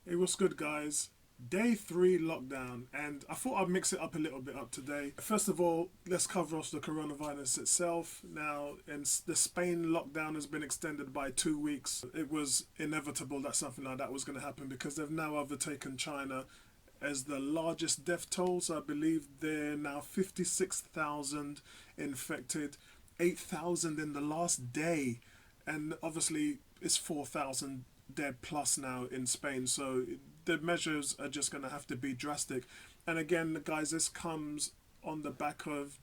Hey, what's good, guys? Day three lockdown, and I thought I'd mix it up a little bit up today. First of all, let's cover off the coronavirus itself. Now, the Spain lockdown has been extended by 2 weeks. It was inevitable that something like that was going to happen because they've now overtaken China as the largest death toll. So I believe they're now 56,000 infected, 8,000 in the last day, and obviously it's 4,000 dead plus now in Spain. So the measures are just going to have to be drastic. And again, guys, this comes on the back of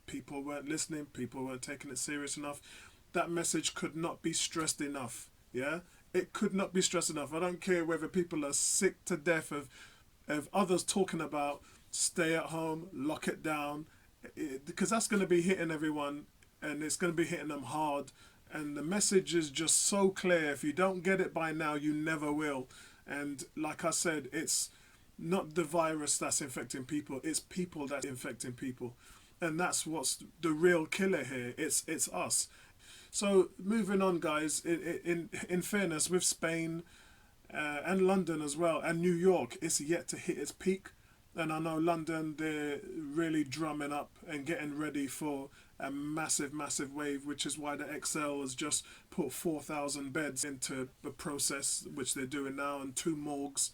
people weren't listening, people weren't taking it serious enough. That message could not be stressed enough. Yeah, it could not be stressed enough. I don't care whether people are sick to death of others talking about stay at home, lock it down, because that's going to be hitting everyone, and it's going to be hitting them hard. And the message is just so clear. If you don't get it by now, you never will. And like I said, it's not the virus that's infecting people, it's people that's infecting people. And that's what's the real killer here. It's us. So moving on, guys. In fairness, with Spain and London as well, and New York, it's yet to hit its peak. And I know London, they're really drumming up and getting ready for a massive, massive wave, which is why the XL has just put 4,000 beds into the process, which they're doing now, and two morgues.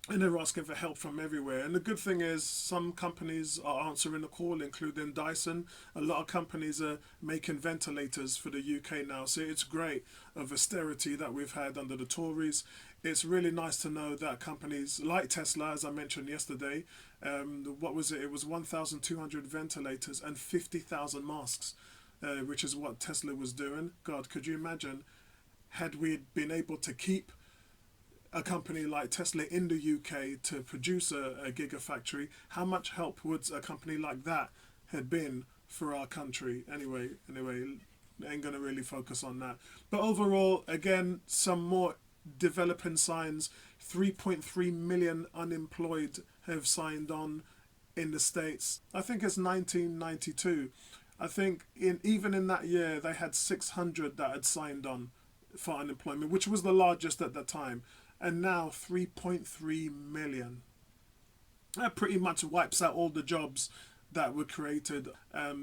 And they're asking for help from everywhere. And the good thing is some companies are answering the call, including Dyson. A lot of companies are making ventilators for the UK now. So it's great of austerity that we've had under the Tories. It's really nice to know that companies like Tesla, as I mentioned yesterday, what was it? It was 1,200 ventilators and 50,000 masks, which is what Tesla was doing. God, could you imagine had we been able to keep a company like Tesla in the UK to produce a gigafactory, how much help would a company like that have been for our country? Anyway, ain't gonna really focus on that. But overall, again, some more developing signs. 3.3 million unemployed have signed on in the States. I think it's 1992. I think even in that year they had 600 that had signed on for unemployment, which was the largest at the time. And now 3.3 million. That pretty much wipes out all the jobs that were created.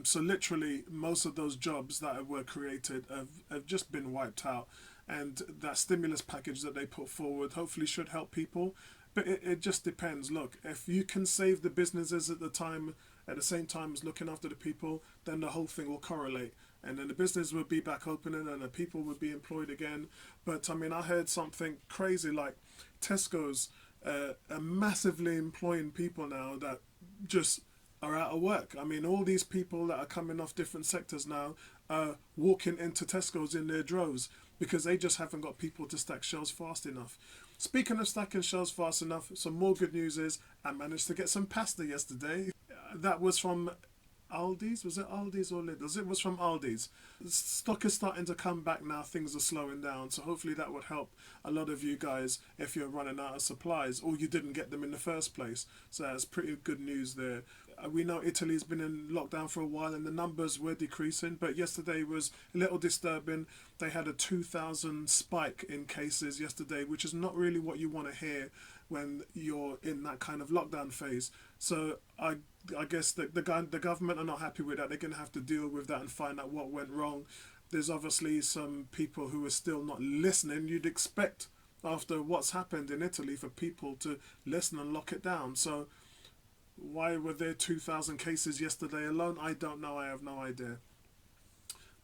So literally most of those jobs that were created have just been wiped out. And that stimulus package that they put forward hopefully should help people. But it just depends. Look, if you can save the businesses at the same time as looking after the people, then the whole thing will correlate. And then the business would be back opening and the people would be employed again. But I mean, I heard something crazy like Tesco's are massively employing people now that just are out of work. I mean, all these people that are coming off different sectors now are walking into Tesco's in their droves because they just haven't got people to stack shelves fast enough. Speaking of stacking shelves fast enough, some more good news is I managed to get some pasta yesterday. That was from Aldi's. Was it Aldi's or Lidl's? It was from Aldi's. Stock is starting to come back now. Things are slowing down. So hopefully that would help a lot of you guys if you're running out of supplies or you didn't get them in the first place. So that's pretty good news there. We know Italy's been in lockdown for a while and the numbers were decreasing, but yesterday was a little disturbing. They had a 2,000 spike in cases yesterday, which is not really what you want to hear when you're in that kind of lockdown phase. So I guess the government are not happy with that. They're going to have to deal with that and find out what went wrong. There's obviously some people who are still not listening. You'd expect after what's happened in Italy for people to listen and lock it down. So why were there 2,000 cases yesterday alone? I don't know. I have no idea.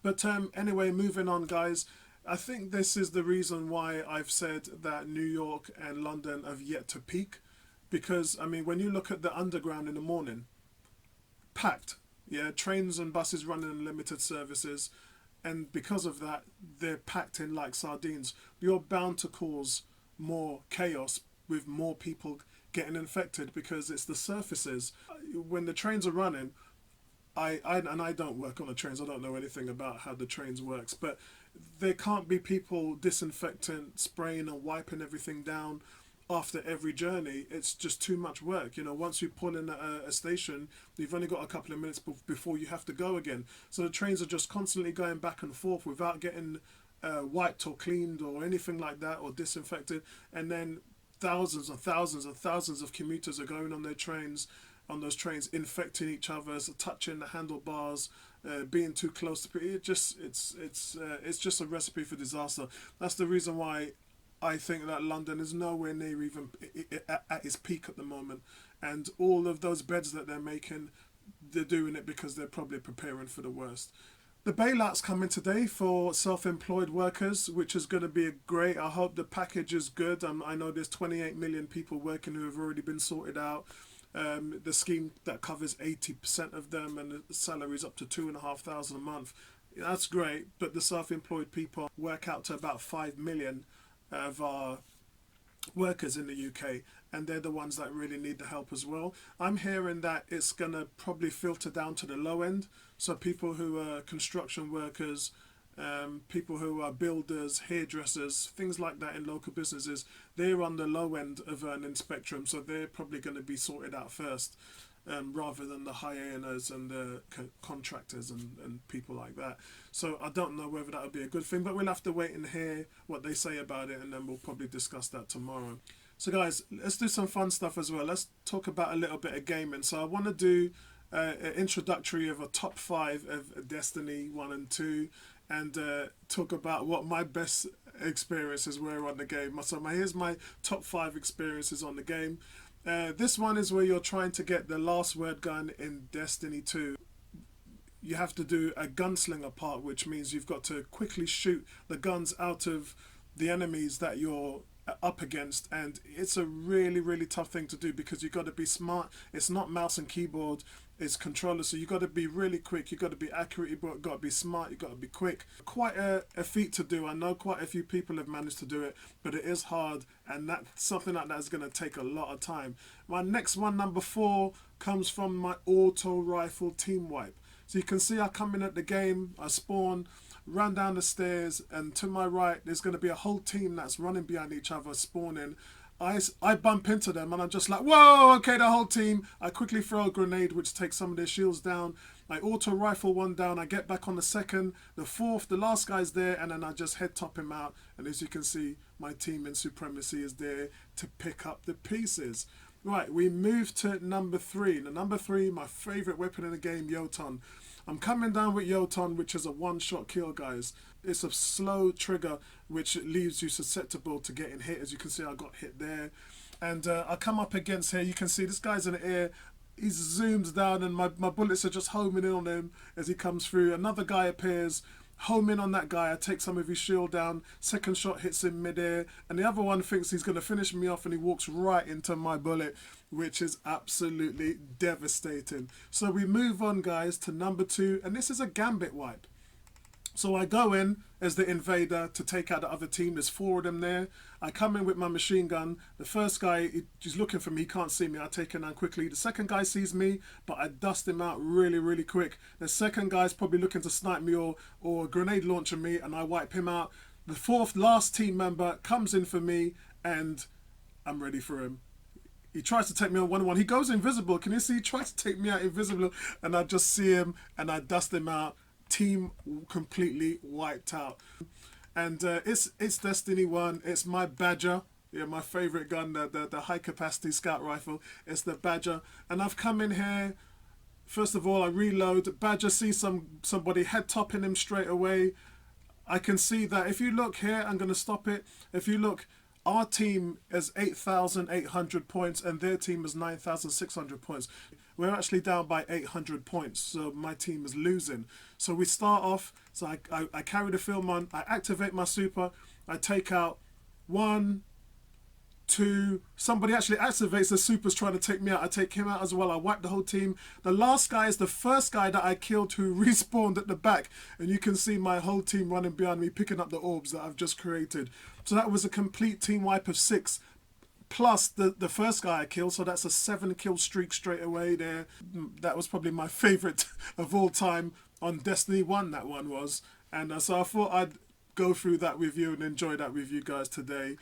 But anyway, moving on, guys. I think this is the reason why I've said that New York and London have yet to peak. Because, I mean, when you look at the underground in the morning, packed. Yeah, trains and buses running in limited services. And because of that, they're packed in like sardines. You're bound to cause more chaos with more people getting infected because it's the surfaces. When the trains are running, I don't work on the trains. I don't know anything about how the trains works, but there can't be people disinfecting, spraying and wiping everything down after every journey. It's just too much work. You know, once you pull in a station, you've only got a couple of minutes before you have to go again. So the trains are just constantly going back and forth without getting wiped or cleaned or anything like that or disinfected. And then thousands and thousands and thousands of commuters are going on their trains, on those trains, infecting each other, touching the handlebars, being too close to it. It's just a recipe for disaster. That's the reason why I think that London is nowhere near even at its peak at the moment, and all of those beds that they're making, they're doing it because they're probably preparing for the worst. The bailout's coming today for self-employed workers, which is going to be great. I hope the package is good. I know there's 28 million people working who have already been sorted out. The scheme that covers 80% of them, and the salaries up to $2,500 a month. That's great, but the self-employed people work out to about 5 million of our workers in the UK, and they're the ones that really need the help as well. I'm hearing that it's going to probably filter down to the low end, so people who are construction workers, people who are builders, hairdressers, things like that in local businesses, they're on the low end of earning spectrum, so they're probably going to be sorted out first, rather than the high earners and the contractors and people like that. So I don't know whether that would be a good thing, but we'll have to wait and hear what they say about it, and then we'll probably discuss that tomorrow. So guys, let's do some fun stuff as well. Let's talk about a little bit of gaming. So I want to do an introductory of a top 5 of Destiny 1 and 2, and talk about what my best experiences were on the game. So here's my top 5 experiences on the game. This one is where you're trying to get the last word gun in Destiny 2. You have to do a gunslinger part, which means you've got to quickly shoot the guns out of the enemies that you're up against, and it's a really tough thing to do because you've got to be smart. It's not mouse and keyboard, it's controller, so you've got to be really quick, you've got to be accurate, you've got to be smart, you've got to be quick. Quite a feat to do. I know quite a few people have managed to do it, but it is hard, and that something like that is going to take a lot of time. My next one, number 4, comes from my auto rifle team wipe. So you can see I come in at the game, I spawn, run down the stairs, and to my right there's going to be a whole team that's running behind each other spawning. I bump into them and I'm just like, whoa, okay, the whole team. I quickly throw a grenade which takes some of their shields down. I auto rifle one down, I get back on the second, the fourth, the last guy's there, and then I just head top him out. And as you can see, my team in Supremacy is there to pick up the pieces. Right, we move to number 3. The number 3, my favourite weapon in the game, Yoton. I'm coming down with Yoton, which is a one-shot kill, guys. It's a slow trigger, which leaves you susceptible to getting hit. As you can see, I got hit there. And I come up against here. You can see this guy's in the air. He zooms down, and my bullets are just homing in on him as he comes through. Another guy appears. Home in on that guy, I take some of his shield down, second shot hits him midair, and the other one thinks he's going to finish me off, and he walks right into my bullet, which is absolutely devastating. So we move on, guys, to number 2, and this is a gambit wipe. So I go in as the invader to take out the other team. There's 4 of them there. I come in with my machine gun. The first guy, he's looking for me. He can't see me. I take him down quickly. The second guy sees me, but I dust him out really quick. The second guy's probably looking to snipe me or grenade launcher me, and I wipe him out. The 4th, last team member comes in for me, and I'm ready for him. He tries to take me on 1-on-1. He goes invisible. Can you see? He tries to take me out invisible, and I just see him, and I dust him out. Team completely wiped out. And it's Destiny 1. It's my Badger, yeah, my favorite gun, the high capacity scout rifle. It's the Badger, and I've come in here. First of all, I reload. Badger sees somebody head topping him straight away. I can see that. If you look here, I'm going to stop it. If you look, our team is 8,800 points and their team is 9,600 points. We're actually down by 800 points, so my team is losing. So we start off, so I carry the film on, I activate my super, I take out 1, 2, somebody actually activates the supers trying to take me out. I take him out as well. I wipe the whole team. The last guy is the first guy that I killed who respawned at the back, and you can see my whole team running behind me picking up the orbs that I've just created. So that was a complete team wipe of 6. Plus the first guy I killed, so that's a 7 kill streak straight away there. That was probably my favourite of all time on Destiny 1, that one was. And so I thought I'd go through that with you and enjoy that with you guys today.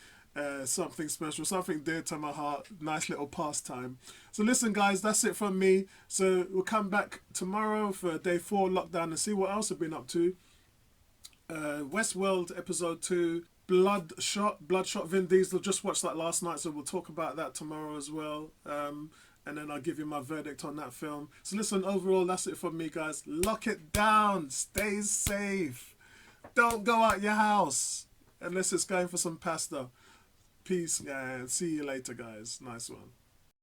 Something special, something dear to my heart, nice little pastime. So listen guys, that's it from me. So we'll come back tomorrow for day 4 lockdown and see what else I've been up to. Westworld episode 2, Bloodshot. Vin Diesel. Just watched that last night, so we'll talk about that tomorrow as well. And then I'll give you my verdict on that film. So listen, overall, that's it from me, guys. Lock it down. Stay safe. Don't go out your house unless it's going for some pasta. Peace, and see you later, guys. Nice one.